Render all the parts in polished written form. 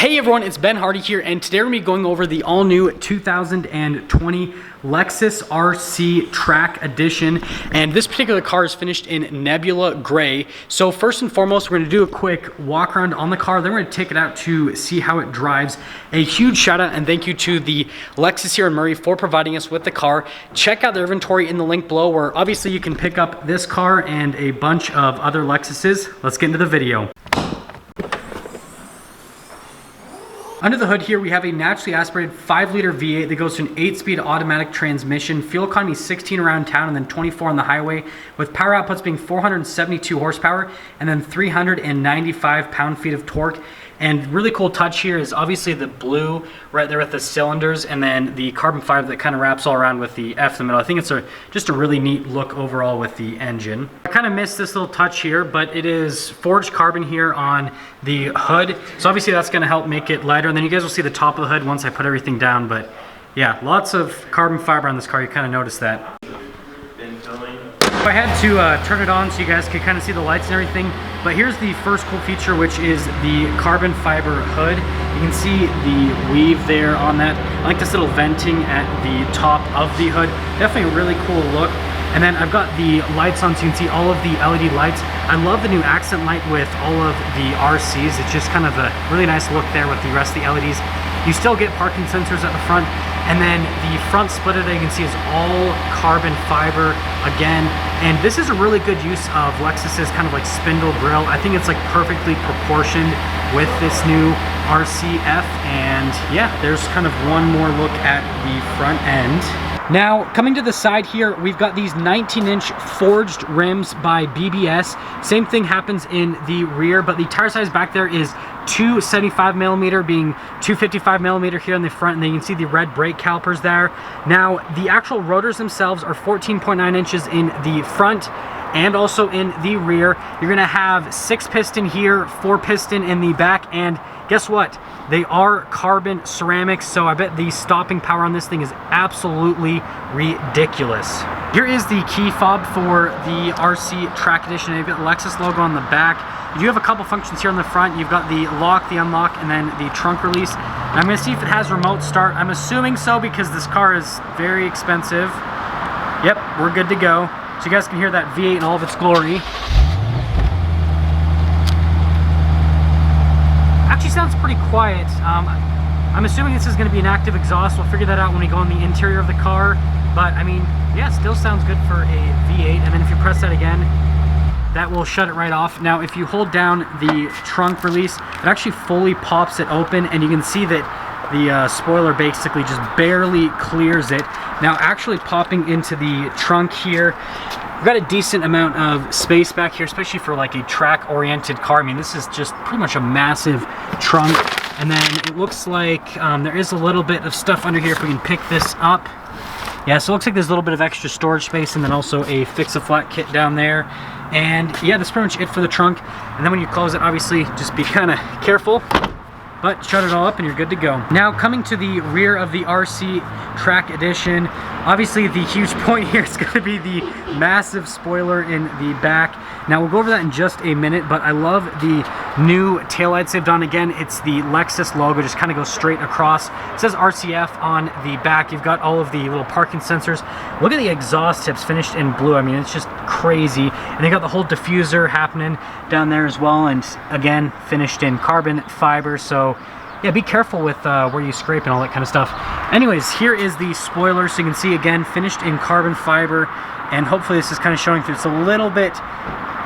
Hey everyone, it's Ben Hardy here, and today we're going to be going over the all-new 2020 Lexus RC Track Edition, and this particular car is finished in Nebula Gray. So first and foremost, we're going to do a quick walk around on the car, then we're going to take it out to see how it drives. A huge shout out and thank you to the Lexus here in Murray for providing us with the car. Check out their inventory in the link below, where obviously you can pick up this car and a bunch of other Lexuses. Let's get into the video. Under the hood here, we have a naturally aspirated 5-liter V8 that goes to an 8-speed automatic transmission. Fuel economy 16 around town and then 24 on the highway, with power outputs being 472 horsepower and then 395 pound-feet of torque. And really cool touch here is obviously the blue right there with the cylinders, and then the carbon fiber that kind of wraps all around with the F in the middle. I think it's just a really neat look overall with the engine. I kind of missed this little touch here, but it is forged carbon here on the hood. So obviously that's going to help make it lighter. And then you guys will see the top of the hood once I put everything down. But yeah, lots of carbon fiber on this car. You kind of notice that. I had to turn it on so you guys could kind of see the lights and everything, but here's the first cool feature, which is the carbon fiber hood. You can see the weave there on that. I like this little venting at the top of the hood. Definitely a really cool look. And then I've got the lights on so you can see all of the LED lights. I love the new accent light with all of the RCs. It's just kind of a really nice look there with the rest of the LEDs. You still get parking sensors at the front, and then the front splitter that you can see is all carbon fiber again. And this is a really good use of Lexus's kind of like spindle grille. I think it's like perfectly proportioned with this new RCF. And yeah, there's kind of one more look at the front end. Now, coming to the side here, we've got these 19-inch forged rims by BBS. Same thing happens in the rear, but the tire size back there is 275mm, being 255mm here in the front, and then you can see the red brake calipers there. Now, the actual rotors themselves are 14.9 inches in the front and also in the rear. You're gonna have 6-piston here, 4-piston in the back, and guess what? They are carbon ceramics, so I bet the stopping power on this thing is absolutely ridiculous. Here is the key fob for the RC Track Edition. You've got the Lexus logo on the back. You do have a couple functions here on the front. You've got the lock, the unlock, and then the trunk release. And I'm gonna see if it has remote start. I'm assuming so because this car is very expensive. Yep, we're good to go. So you guys can hear that V8 in all of its glory. Actually sounds pretty quiet. I'm assuming this is going to be an active exhaust. We'll figure that out when we go in the interior of the car. But I mean, yeah, still sounds good for a V8. And then if you press that again, that will shut it right off. Now, if you hold down the trunk release, it actually fully pops it open, and you can see that the spoiler basically just barely clears it. Now, actually popping into the trunk here, we've got a decent amount of space back here, especially for like a track-oriented car. I mean, this is just pretty much a massive trunk. And then it looks like there is a little bit of stuff under here if we can pick this up. Yeah, so it looks like there's a little bit of extra storage space, and then also a fix-a-flat kit down there. And yeah, that's pretty much it for the trunk. And then when you close it, obviously, just be kind of careful. But shut it all up and you're good to go. Now, coming to the rear of the RC Track Edition, obviously the huge point here is going to be the massive spoiler in the back. Now, we'll go over that in just a minute, but I love the new taillights they've done. Again, it's the Lexus logo, just kind of goes straight across. It says RCF on the back. You've got all of the little parking sensors. Look at the exhaust tips finished in blue. I mean, it's just crazy. And they got the whole diffuser happening down there as well, and again, finished in carbon fiber. So yeah, be careful with where you scrape and all that kind of stuff. Anyways, here is the spoiler, so you can see again finished in carbon fiber, and hopefully this is kind of showing through. It's a little bit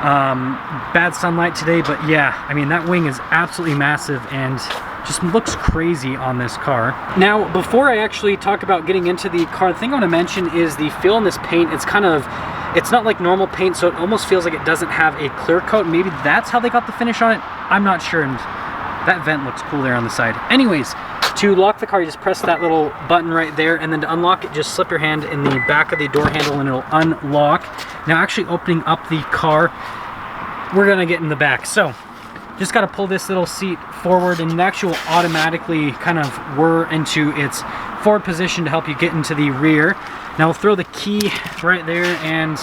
bad sunlight today, but yeah, I mean, that wing is absolutely massive and just looks crazy on this car. Now, before I actually talk about getting into the car, the thing I want to mention is the feel in this paint. It's not like normal paint, so it almost feels like it doesn't have a clear coat. Maybe that's how they got the finish on it. I'm not sure. And that vent looks cool there on the side. Anyways, to lock the car, you just press that little button right there, and then to unlock it, just slip your hand in the back of the door handle and it'll unlock. Now, actually opening up the car, we're gonna get in the back. So, just gotta pull this little seat forward, and it actually will automatically kind of whir into its forward position to help you get into the rear. Now, we'll throw the key right there, and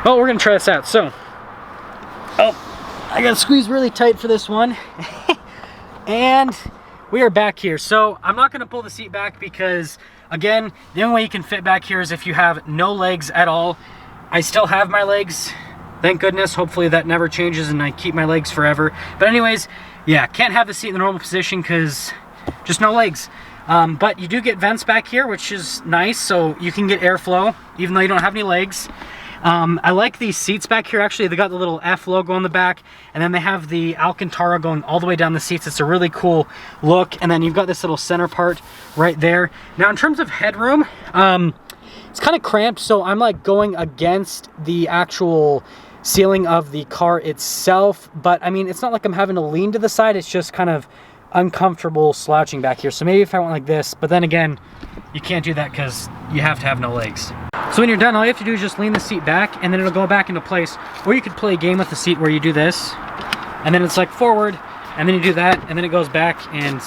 well, we're gonna try this out. So, I gotta squeeze really tight for this one. And we are back here. So I'm not going to pull the seat back because, again, the only way you can fit back here is if you have no legs at all. I still have my legs, thank goodness. Hopefully that never changes and I keep my legs forever. But anyways, yeah, can't have the seat in the normal position because just no legs. But you do get vents back here, which is nice, so you can get airflow even though you don't have any legs. I like these seats back here. Actually, they got the little F logo on the back, and then they have the Alcantara going all the way down the seats. It's a really cool look. And then you've got this little center part right there. Now, in terms of headroom, it's kind of cramped, so I'm like going against the actual ceiling of the car itself. But I mean, it's not like I'm having to lean to the side. It's just kind of uncomfortable slouching back here. So maybe if I went like this, but then again, you can't do that because you have to have no legs. So when you're done, all you have to do is just lean the seat back and then it'll go back into place. Or you could play a game with the seat where you do this and then it's like forward and then you do that and then it goes back, and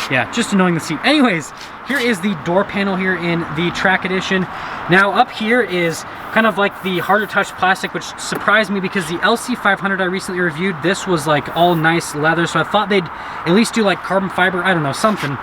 yeah, just annoying the seat. Anyways, here is the door panel here in the Track Edition. Now up here is kind of like the harder touch plastic, which surprised me because the LC500 I recently reviewed, this was like all nice leather, so I thought they'd at least do like carbon fiber, I don't know, something.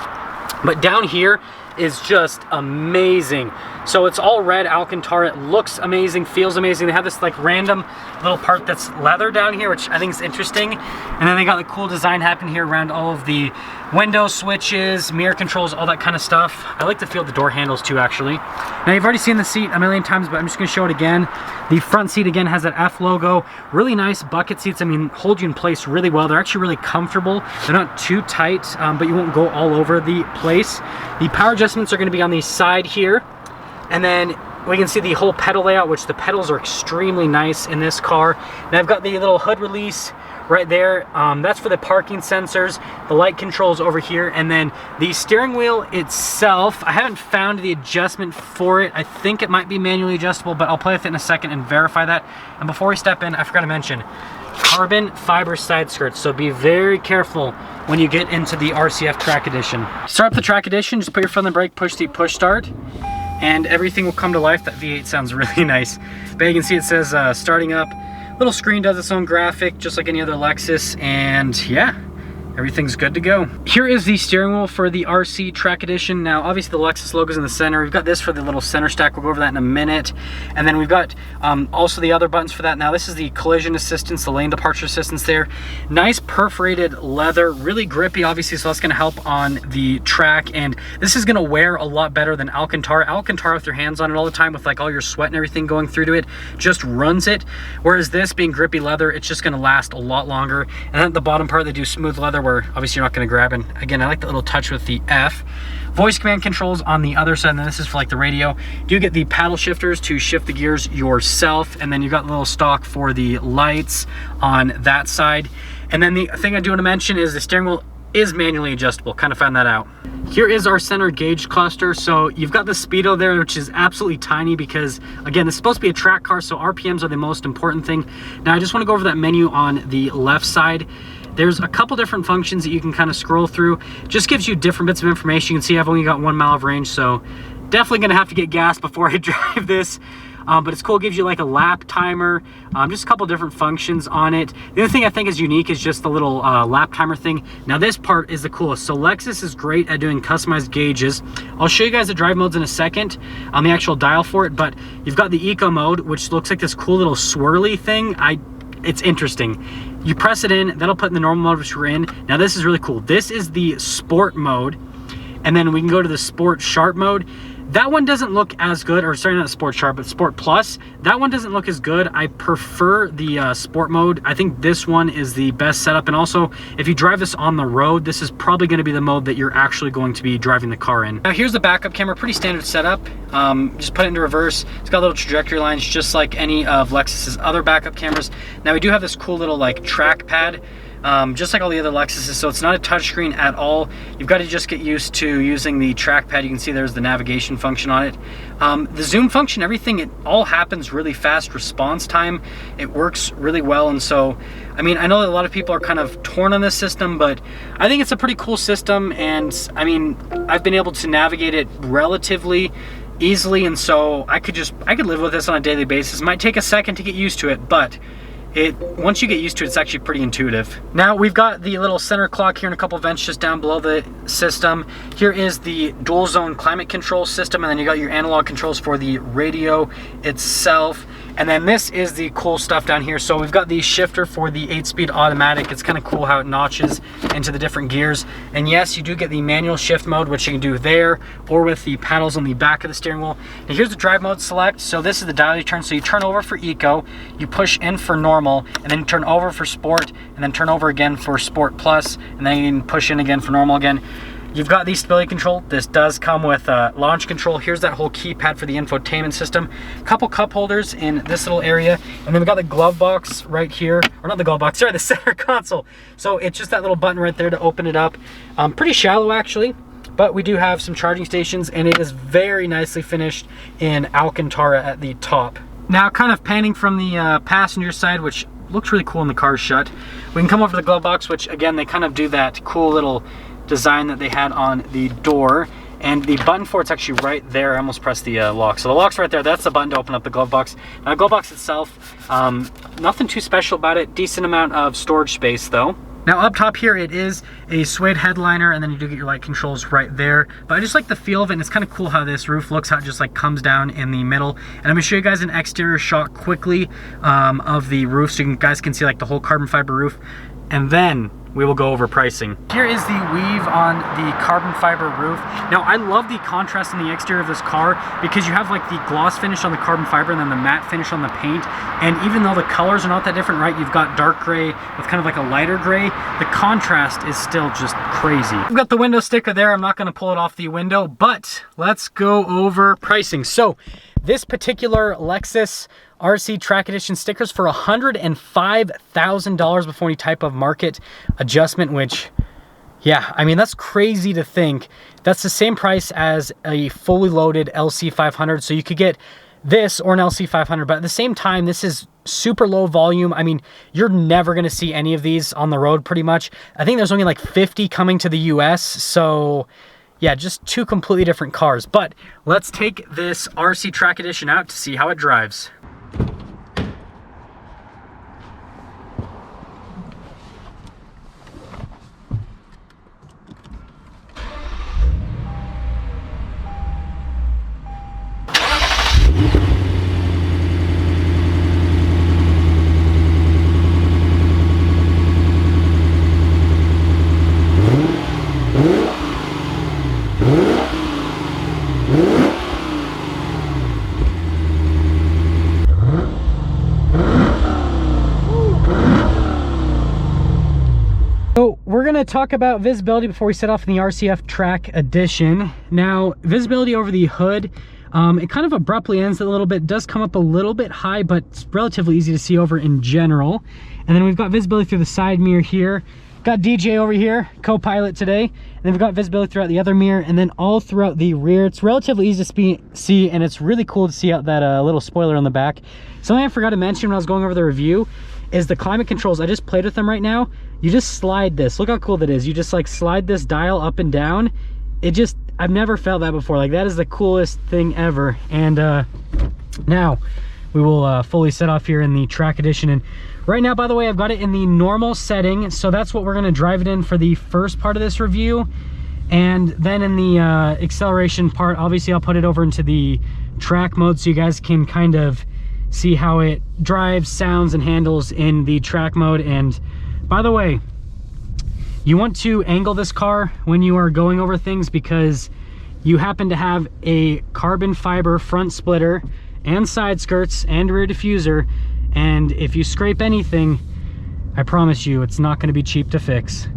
But down here is just amazing. So it's all red Alcantara. It looks amazing, feels amazing. They have this like random little part that's leather down here, which I think is interesting. And then they got the cool design happening here around all of the window switches, mirror controls, all that kind of stuff. I like to feel the door handles too, actually. Now you've already seen the seat a million times, but I'm just gonna show it again. The front seat again has that F logo. Really nice bucket seats. I mean, hold you in place really well. They're actually really comfortable. They're not too tight, but you won't go all over the place. The power adjustments are gonna be on the side here. And then we can see the whole pedal layout, which the pedals are extremely nice in this car. And I've got the little hood release right there. That's for the parking sensors. The light controls over here. And then the steering wheel itself, I haven't found the adjustment for it. I think it might be manually adjustable, but I'll play with it in a second and verify that. And before we step in, I forgot to mention, carbon fiber side skirts. So be very careful when you get into the RCF Track Edition. Start up the Track Edition, just put your foot on the brake, push the push start, and everything will come to life. That V8 sounds really nice. But you can see it says starting up. Little screen does its own graphic, just like any other Lexus, and yeah, everything's good to go. Here is the steering wheel for the RC Track Edition. Now, obviously the Lexus logo's in the center. We've got this for the little center stack. We'll go over that in a minute. And then we've got also the other buttons for that. Now, this is the collision assistance, the lane departure assistance there. Nice perforated leather, really grippy, obviously, so that's gonna help on the track. And this is gonna wear a lot better than Alcantara. Alcantara, with your hands on it all the time, with like all your sweat and everything going through to it, just runs it. Whereas this being grippy leather, it's just gonna last a lot longer. And then at the bottom part, they do smooth leather, where obviously you're not going to grab it. Again, I like that little touch with the F. Voice command controls on the other side, and then this is for like the radio. You get the paddle shifters to shift the gears yourself, and then you've got the little stalk for the lights on that side. And then the thing I do want to mention is the steering wheel is manually adjustable. Kind of found that out. Here is our center gauge cluster. So you've got the speedo there, which is absolutely tiny because, again, this is supposed to be a track car, so RPMs are the most important thing. Now, I just want to go over that menu on the left side. There's a couple different functions that you can kind of scroll through. Just gives you different bits of information. You can see I've only got 1 mile of range, so definitely gonna have to get gas before I drive this. But it's cool, it gives you like a lap timer, just a couple different functions on it. The other thing I think is unique is just the little lap timer thing. Now this part is the coolest. So Lexus is great at doing customized gauges. I'll show you guys the drive modes in a second on the actual dial for it, but you've got the eco mode, which looks like this cool little swirly thing. It's interesting. You press it in, that'll put in the normal mode, which we're in. Now this is really cool. This is the sport mode, and then we can go to the sport sharp mode. That one doesn't look as good, or sorry, not Sport Sharp, but Sport Plus. That one doesn't look as good. I prefer the Sport mode. I think this one is the best setup. And also, if you drive this on the road, this is probably going to be the mode that you're actually going to be driving the car in. Now, here's the backup camera. Pretty standard setup. Just put it into reverse. It's got little trajectory lines, just like any of Lexus's other backup cameras. Now, we do have this cool little like trackpad. Just like all the other Lexuses, so it's not a touchscreen at all. You've got to just get used to using the trackpad. You can see there's the navigation function on it. The zoom function, everything, it all happens really fast. Response time, it works really well. And so, I mean, I know that a lot of people are kind of torn on this system, but I think it's a pretty cool system. And I mean, I've been able to navigate it relatively easily, and so I could live with this on a daily basis. It might take a second to get used to it, but once you get used to it, it's actually pretty intuitive. Now we've got the little center clock here and a couple vents just down below the system. Here is the dual zone climate control system, and then you got your analog controls for the radio itself. And then this is the cool stuff down here. So we've got the shifter for the 8-speed automatic. It's kind of cool how it notches into the different gears. And yes, you do get the manual shift mode, which you can do there or with the paddles on the back of the steering wheel. And here's the drive mode select. So this is the dial you turn. So you turn over for eco, you push in for normal, and then you turn over for sport, and then turn over again for sport plus, and then you can push in again for normal again. You've got the stability control. This does come with launch control. Here's that whole keypad for the infotainment system. A couple cup holders in this little area. And then we've got the glove box right here. Or not the glove box, sorry, the center console. So it's just that little button right there to open it up. Pretty shallow actually, but we do have some charging stations, and it is very nicely finished in Alcantara at the top. Now kind of panning from the passenger side, which looks really cool when the car's shut. We can come over to the glove box, which again, they kind of do that cool little design that they had on the door, and the button for it's actually right there. I almost pressed the lock. So the lock's right there. That's the button to open up the glove box. Now the glove box itself, nothing too special about it. Decent amount of storage space though. Now up top here, it is a suede headliner, and then you do get your light controls right there. But I just like the feel of it, and it's kind of cool how this roof looks, how it just like comes down in the middle. And I'm gonna show you guys an exterior shot quickly of the roof, so you guys can see like the whole carbon fiber roof. And then we will go over pricing. Here is the weave on the carbon fiber roof. Now I love the contrast in the exterior of this car, because you have like the gloss finish on the carbon fiber and then the matte finish on the paint. And even though the colors are not that different, right? You've got dark gray with kind of like a lighter gray. The contrast is still just crazy. I've got the window sticker there. I'm not gonna pull it off the window, but let's go over pricing. So this particular Lexus RC Track Edition stickers for $105,000 before any type of market adjustment, which, yeah, I mean, that's crazy to think. That's the same price as a fully loaded LC500. So you could get this or an LC500, but at the same time, this is super low volume. I mean, you're never gonna see any of these on the road pretty much. I think there's only like 50 coming to the US. So yeah, just two completely different cars. But let's take this RC Track Edition out to see how it drives. So we're going to talk about visibility before we set off in the RCF Track Edition. Now, visibility over the hood, it kind of abruptly ends a little bit, does come up a little bit high, but it's relatively easy to see over in general. And then we've got visibility through the side mirror here. Got DJ over here, co-pilot today. And then we've got visibility throughout the other mirror, and then all throughout the rear. It's relatively easy to see, and it's really cool to see out that little spoiler on the back. Something I forgot to mention when I was going over the review is the climate controls. I just played with them right now. You just slide this. Look how cool that is. You just like slide this dial up and down. It just, I've never felt that before. Like, that is the coolest thing ever. And now we will fully set off here in the Track Edition. And right now, by the way, I've got it in the normal setting. So that's what we're gonna drive it in for the first part of this review. And then in the acceleration part, obviously I'll put it over into the track mode so you guys can kind of see how it drives, sounds, and handles in the track mode. And by the way, you want to angle this car when you are going over things, because you happen to have a carbon fiber front splitter and side skirts and rear diffuser, and if you scrape anything, I promise you it's not going to be cheap to fix.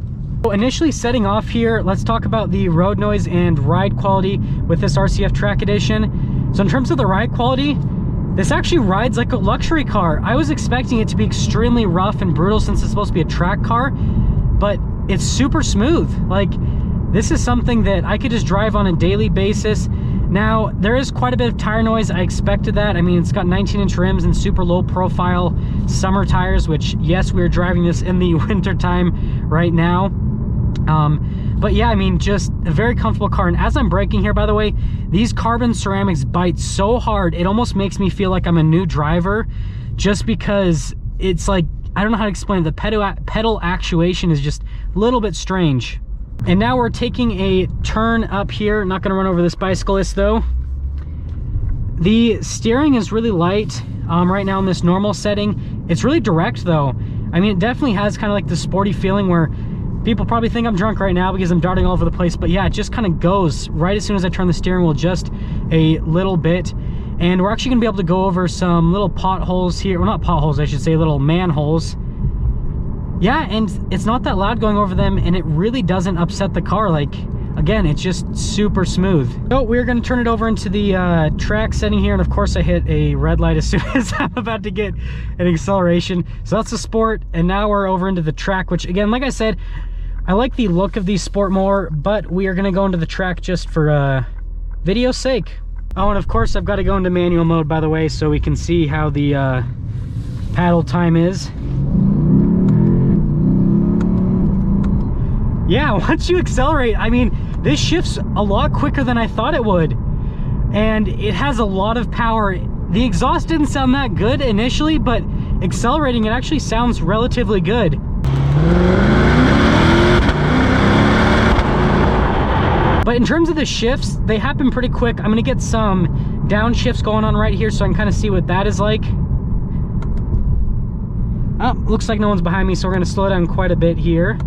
So initially setting off here, let's talk about the road noise and ride quality with this RCF Track Edition. So in terms of the ride quality, this actually rides like a luxury car. I was expecting it to be extremely rough and brutal since it's supposed to be a track car, but it's super smooth. Like, this is something that I could just drive on a daily basis. Now, there is quite a bit of tire noise. I expected that. I mean, it's got 19-inch rims and super low profile summer tires, which, yes, we're driving this in the winter time right now. But yeah, I mean, just a very comfortable car. And as I'm braking here, by the way, these carbon ceramics bite so hard, it almost makes me feel like I'm a new driver, just because it's like, I don't know how to explain it. The pedal actuation is just a little bit strange. And now we're taking a turn up here. Not gonna run over this bicyclist though. The steering is really light right now in this normal setting. It's really direct though. I mean, it definitely has kind of like the sporty feeling where people probably think I'm drunk right now because I'm darting all over the place, but yeah, it just kind of goes right as soon as I turn the steering wheel just a little bit. And we're actually gonna be able to go over some little potholes here. Well, not potholes, I should say, little manholes. Yeah, and it's not that loud going over them, and it really doesn't upset the car. Like, again, it's just super smooth. So we're gonna turn it over into the track setting here, and of course I hit a red light as soon as I'm about to get an acceleration. So that's the sport, and now we're over into the track, which again, like I said, I like the look of these sport more, but we are gonna go into the track just for video's sake. Oh, and of course I've got to go into manual mode, by the way, so we can see how the paddle time is. Yeah, once you accelerate, I mean, this shifts a lot quicker than I thought it would. And it has a lot of power. The exhaust didn't sound that good initially, but accelerating, it actually sounds relatively good. But in terms of the shifts, they happen pretty quick. I'm gonna get some downshifts going on right here so I can kind of see what that is like. Oh, looks like no one's behind me, so we're gonna slow down quite a bit here.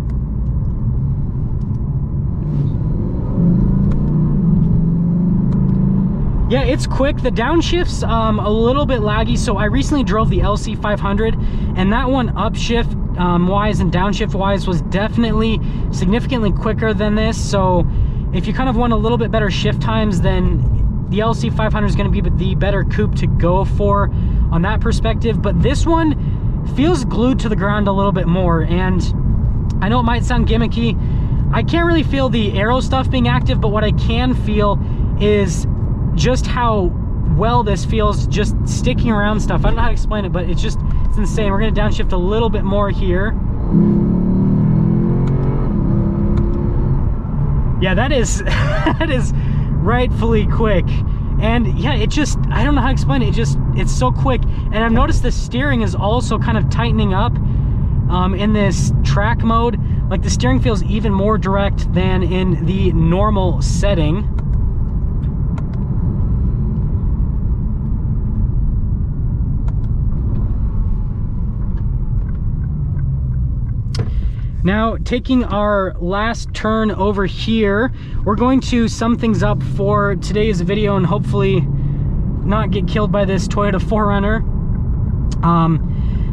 Yeah, it's quick. The downshifts a little bit laggy. So I recently drove the LC500, and that one upshift wise and downshift wise was definitely significantly quicker than this. So if you kind of want a little bit better shift times, then the LC500 is going to be the better coupe to go for on that perspective. But this one feels glued to the ground a little bit more, and I know it might sound gimmicky. I can't really feel the aero stuff being active, but what I can feel is just how well this feels just sticking around stuff. I don't know how to explain it, but it's insane. We're going to downshift a little bit more here. Yeah, that is that is rightfully quick. And yeah, it just, I don't know how to explain it. It's so quick. And I've noticed the steering is also kind of tightening up in this track mode. Like, the steering feels even more direct than in the normal setting. Now, taking our last turn over here, we're going to sum things up for today's video and hopefully not get killed by this Toyota 4Runner.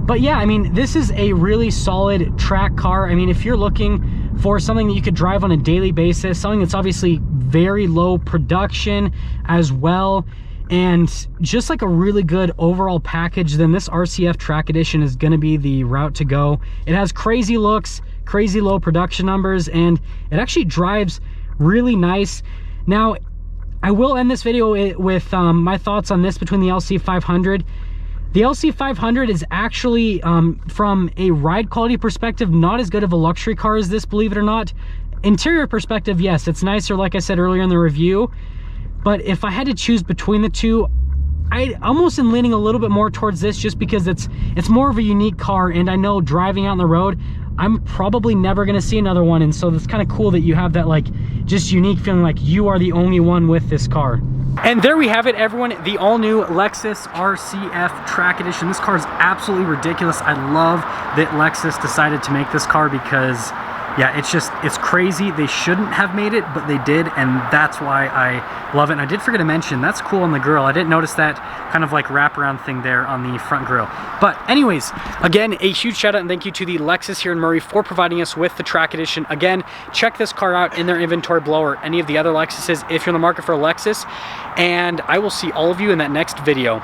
But yeah, I mean, this is a really solid track car. I mean, if you're looking for something that you could drive on a daily basis, something that's obviously very low production as well, and just like a really good overall package, then this RCF Track Edition is going to be the route to go. It has crazy looks, crazy low production numbers, and it actually drives really nice. Now, I will end this video with my thoughts on this between the LC500. The LC500 is actually, from a ride quality perspective, not as good of a luxury car as this, believe it or not. Interior perspective, yes, it's nicer, like I said earlier in the review. But if I had to choose between the two, I almost am leaning a little bit more towards this, just because it's more of a unique car, and I know driving out on the road, I'm probably never going to see another one. And so it's kind of cool that you have that, like, just unique feeling like you are the only one with this car. And there we have it, everyone, the all-new Lexus RCF Track Edition. This car is absolutely ridiculous. I love that Lexus decided to make this car because, yeah, it's crazy. They shouldn't have made it, but they did, and that's why I love it. And I did forget to mention, that's cool on the grille. I didn't notice that kind of like wraparound thing there on the front grille. But anyways, again, a huge shout out and thank you to the Lexus here in Murray for providing us with the Track Edition. Again, check this car out in their inventory below, or any of the other Lexuses if you're in the market for a Lexus. And I will see all of you in that next video.